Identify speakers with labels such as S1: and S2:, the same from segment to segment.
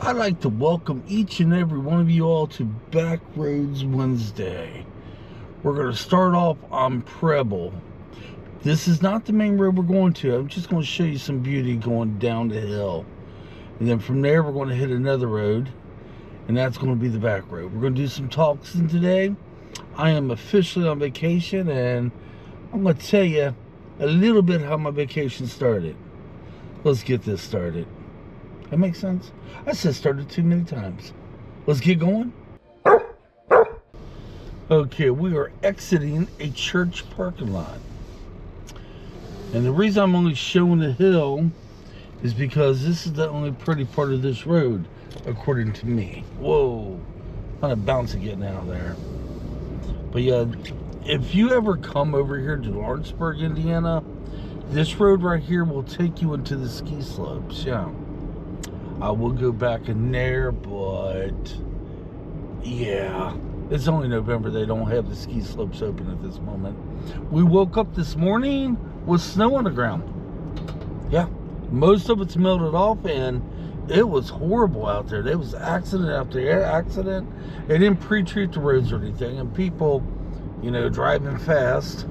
S1: I'd like to welcome each and every one of you all to Backroads Wednesday. We're going to start off on Preble. This is not the main road we're going to. I'm just going to show you some beauty going down the hill. And then from there, we're going to hit another road. And that's going to be the back road. We're going to do some talking today. I am officially on vacation, and I'm going to tell you a little bit how my vacation started. Let's get this started. That makes sense? I said started too many times. Let's get going. Okay, we are exiting a church parking lot. And the reason I'm only showing the hill is because this is the only pretty part of this road, according to me. Whoa, kind of bouncy getting out of there. But yeah, if you ever come over here to Lawrenceburg, Indiana, this road right here will take you into the ski slopes. Yeah, I will go back in there, but yeah, it's only November. They don't have the ski slopes open at this moment. We woke up this morning with snow on the ground. Yeah, most of it's melted off, and it was horrible out there. There was an accident out there, accident. They didn't pre-treat the roads or anything, and people, you know, driving fast.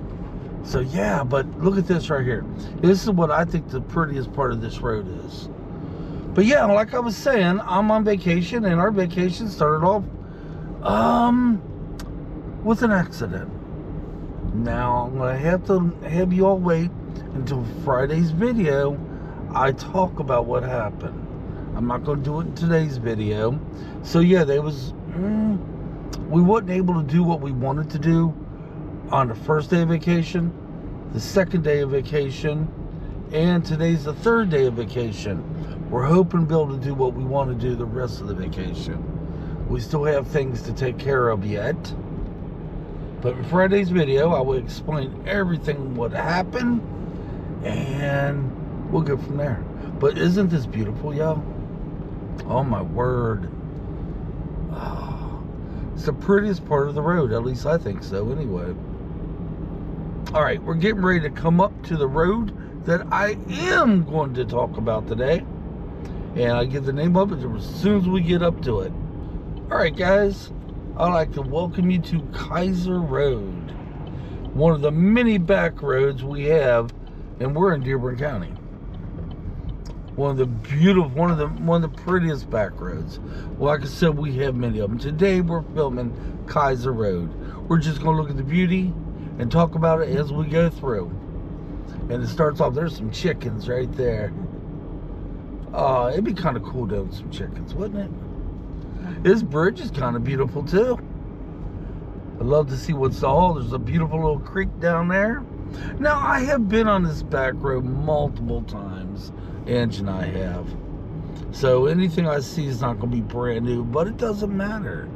S1: So yeah, but look at this right here. This is what I think the prettiest part of this road is. But yeah, like I was saying, I'm on vacation, and our vacation started off with an accident. Now I'm gonna have to have you all wait until Friday's video. I talk about what happened. I'm not gonna do it in today's video. So yeah, we wasn't able to do what we wanted to do on the first day of vacation, the second day of vacation, and today's the third day of vacation. We're hoping to be able to do what we want to do the rest of the vacation. We still have things to take care of yet. But in Friday's video, I will explain everything what happened, and we'll go from there. But isn't this beautiful, y'all? Oh my word. Oh, it's the prettiest part of the road, at least I think so anyway. Alright, we're getting ready to come up to the road that I am going to talk about today. And I give the name of it as soon as we get up to it. Alright guys, I'd like to welcome you to Kaiser Road. One of the many back roads we have, and we're in Dearborn County. One of the beautiful, one of the prettiest back roads. Well, like I said, we have many of them. Today we're filming Kaiser Road. We're just going to look at the beauty and talk about it as we go through. And it starts off, there's some chickens right there. It'd be kind of cool to have some chickens, wouldn't it? This bridge is kind of beautiful too. I'd love to see what's all. There's a beautiful little creek down there. Now, I have been on this back road multiple times. Angie and I have. So anything I see is not going to be brand new, but it doesn't matter.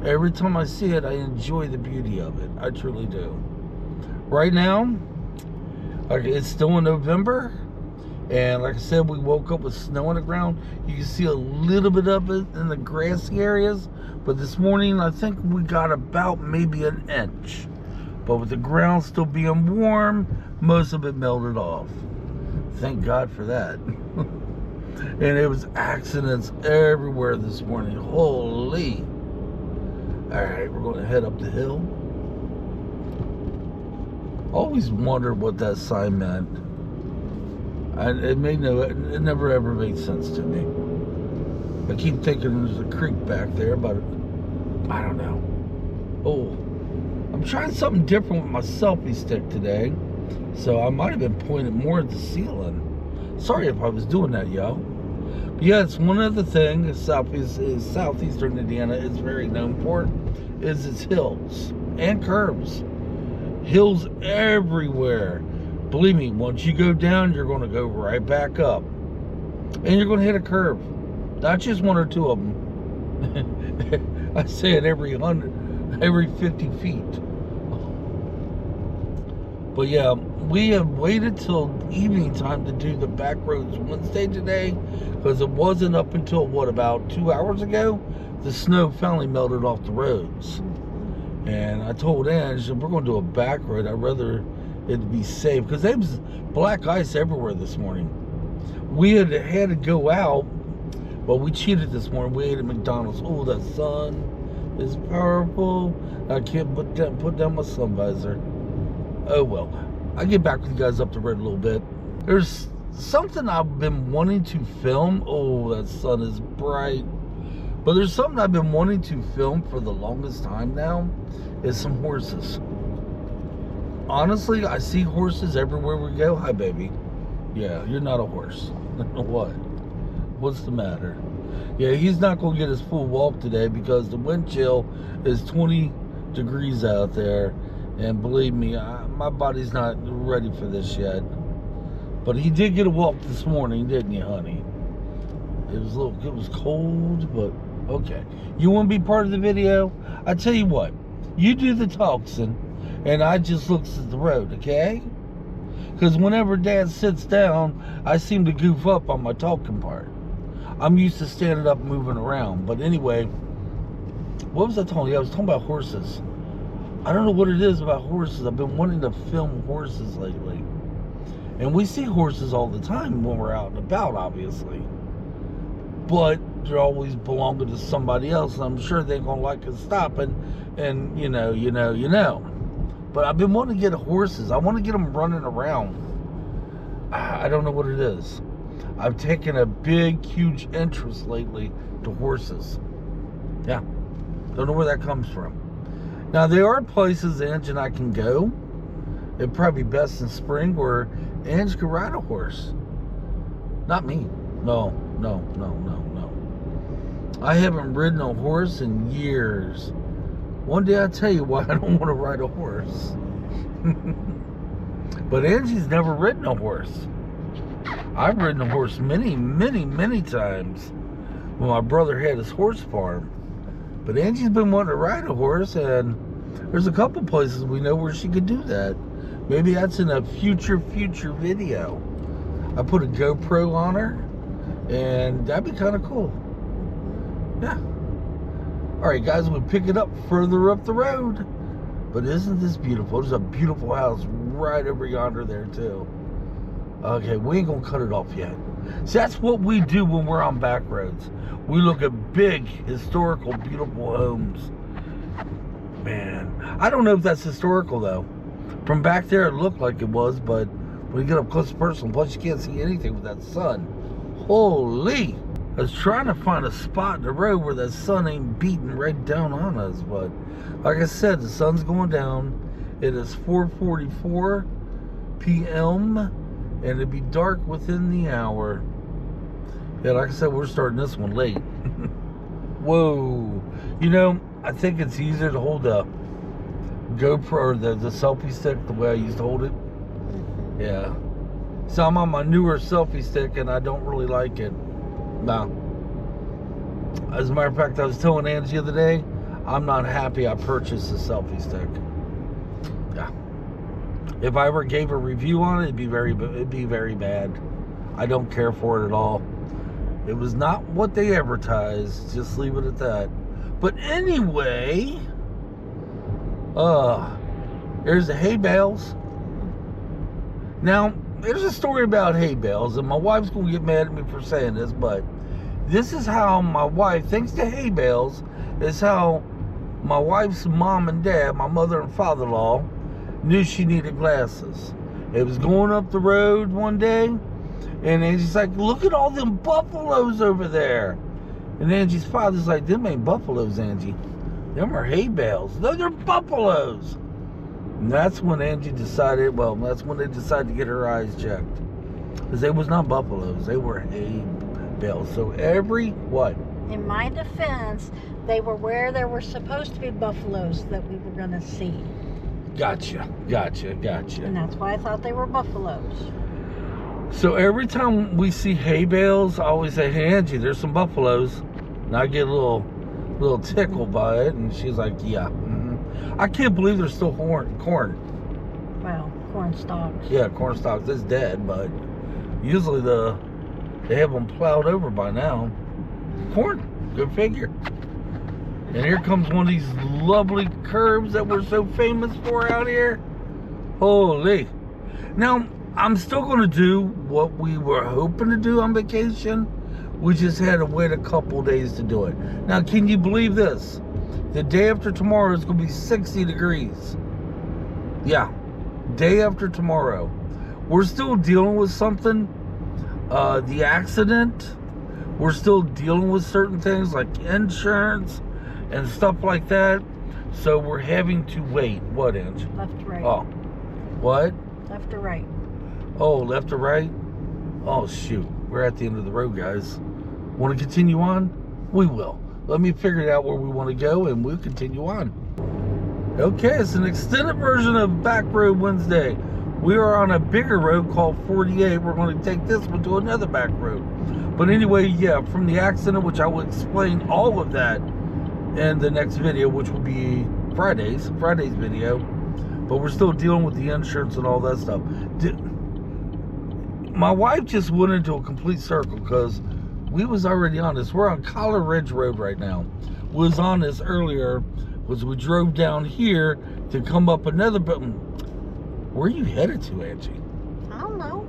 S1: Every time I see it, I enjoy the beauty of it. I truly do. Right now, it's still in November, and like I said, we woke up with snow on the ground. You can see a little bit of it in the grassy areas, but this morning I think we got about maybe an inch. But with the ground still being warm, most of it melted off. Thank God for that. And it was accidents everywhere this morning. Holy. Alright, we're going to head up the hill. Always wondered what that sign meant. It never ever made sense to me. I keep thinking there's a creek back there, but I don't know. Oh, I'm trying something different with my selfie stick today, so I might have been pointing more at the ceiling. Sorry if I was doing that, y'all. But yeah, it's one other thing Southeastern Indiana is very known for, is its hills and curves. Hills everywhere. Believe me, once you go down, you're going to go right back up. And you're going to hit a curve. Not just one or two of them. I say it every 50 feet. But yeah, we have waited till evening time to do the Backroads Wednesday today, because it wasn't up until, what, about 2 hours ago? The snow finally melted off the roads. And I told Angie, we're going to do a back road. I'd rather it be safe, because there was black ice everywhere this morning. We had to go out Well, we cheated this morning. We ate at McDonald's. Oh, that sun is powerful. I can't put down my sun visor. Oh well. I'll get back with you guys up the road a little bit. There's something I've been wanting to film. Oh, that sun is bright. But there's something I've been wanting to film for the longest time now. Is some horses. Honestly, I see horses everywhere we go. Hi, baby. Yeah, you're not a horse. What? What's the matter? Yeah, he's not going to get his full walk today because the wind chill is 20 degrees out there. And believe me, my body's not ready for this yet. But he did get a walk this morning, didn't you, honey? It was cold, but okay. You want to be part of the video? I tell you what, you do the talking, and I just looks at the road, okay? Because whenever Dad sits down, I seem to goof up on my talking part. I'm used to standing up and moving around. But anyway, what was I talking about? Yeah, I was talking about horses. I don't know what it is about horses. I've been wanting to film horses lately. And we see horses all the time when we're out and about, obviously. But they're always belonging to somebody else. And I'm sure they're going to like us stopping. And you know. But I've been wanting to get horses. I want to get them running around. I don't know what it is. I've taken a big, huge interest lately to horses. Yeah. Don't know where that comes from. Now, there are places Angie and I can go. It'd probably be best in spring where Angie could ride a horse. Not me. No. I haven't ridden a horse in years. One day I'll tell you why I don't want to ride a horse. But Angie's never ridden a horse. I've ridden a horse many times when my brother had his horse farm. But Angie's been wanting to ride a horse, and there's a couple places we know where she could do that. Maybe that's in a future video. I put a GoPro on her, and that'd be kind of cool. Yeah. Alright guys, we'll pick it up further up the road. But isn't this beautiful? There's a beautiful house right over yonder there too. Okay, we ain't gonna cut it off yet. See, that's what we do when we're on back roads. We look at big, historical, beautiful homes. Man, I don't know if that's historical though. From back there it looked like it was, but when you get up close and personal, plus you can't see anything with that sun. Holy! I was trying to find a spot in the road where that sun ain't beating right down on us, but like I said, the sun's going down. It is 4:44 p.m. and it'll be dark within the hour. Yeah, like I said, we're starting this one late. Whoa. You know, I think it's easier to hold a GoPro or the selfie stick the way I used to hold it. Yeah. So I'm on my newer selfie stick and I don't really like it. No. As a matter of fact, I was telling Angie the other day, I'm not happy I purchased a selfie stick. Yeah. If I ever gave a review on it, it'd be very bad. I don't care for it at all. It was not what they advertised. Just leave it at that. But anyway, there's the hay bales. Now, there's a story about hay bales, and my wife's going to get mad at me for saying this, but this is how my wife, thanks to hay bales, is how my wife's mom and dad, my mother and father-in-law, knew she needed glasses. It was going up the road one day, and Angie's like, look at all them buffaloes over there. And Angie's father's like, them ain't buffaloes, Angie. Them are hay bales. Those are buffaloes. And that's when Angie decided, well, that's when they decided to get her eyes checked. Because they was not buffaloes. They were hay bales. So every, what?
S2: In my defense, they were where there were supposed to be buffaloes that we were going to see.
S1: Gotcha.
S2: And that's why I thought they were buffaloes.
S1: So every time we see hay bales, I always say, hey, Angie, there's some buffaloes. And I get a little tickled by it. And she's like, yeah. I can't believe there's still corn.
S2: Well, corn stalks.
S1: Yeah, corn stalks. It's dead, but usually they have them plowed over by now. Corn, good figure. And here comes one of these lovely curbs that we're so famous for out here. Holy. Now, I'm still going to do what we were hoping to do on vacation, We just had to wait a couple days to do it. Now, can you believe this? The day after tomorrow is going to be 60 degrees. Yeah, day after tomorrow. We're still dealing with something. The accident. We're still dealing with certain things like insurance and stuff like that. So we're having to wait. What, Angie?
S2: Left to right.
S1: Oh, what?
S2: Left to right.
S1: Oh, left to right? Oh, shoot. We're at the end of the road, guys. Want to continue on? We will. Let me figure out where we want to go, and we'll continue on. Okay, it's an extended version of Back Road Wednesday. We are on a bigger road called 48. We're going to take this one to another back road. But anyway, yeah, from the accident, which I will explain all of that in the next video, which will be Friday's video. But we're still dealing with the insurance and all that stuff. My wife just went into a complete circle because we was already on this. We're on Collar Ridge Road right now. We was on this earlier, was we drove down here to come up another building. Where are you headed to, Angie?
S2: I don't know.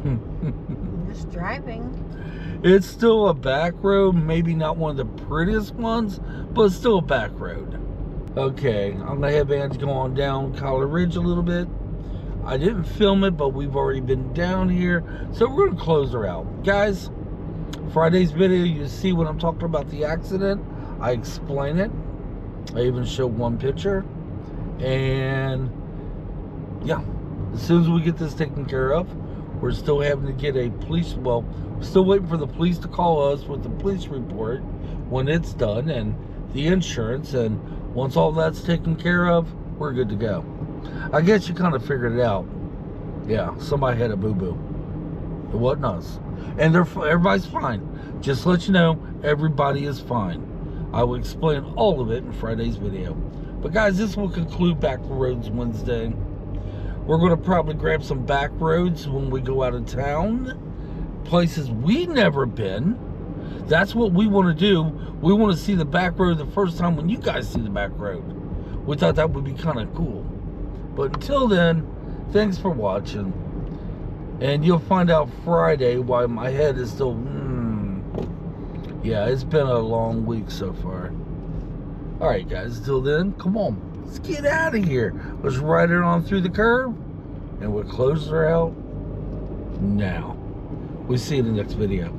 S2: I'm just driving.
S1: It's still a back road, maybe not one of the prettiest ones, but it's still a back road. Okay, I'm gonna have Angie go on down Collar Ridge a little bit. I didn't film it, but we've already been down here, so we're gonna close her out. Guys, Friday's video, you see when I'm talking about the accident, I explain it. I even show one picture. And yeah, as soon as we get this taken care of, we're still having to get a police, well, we're still waiting for the police to call us with the police report when it's done and the insurance, and once all that's taken care of, we're good to go. I guess you kind of figured it out. Yeah, somebody had a boo-boo. It wasn't us. And everybody's fine. Just to let you know, everybody is fine. I will explain all of it in Friday's video. But guys, this will conclude Back Roads Wednesday. We're going to probably grab some back roads when we go out of town. Places we've never been. That's what we want to do. We want to see the back road the first time when you guys see the back road. We thought that would be kind of cool. But until then, thanks for watching. And you'll find out Friday why my head is still... Yeah, it's been a long week so far. Alright guys, until then, come on. Let's get out of here. Let's ride it on through the curve. And we'll close her out now. We'll see you in the next video.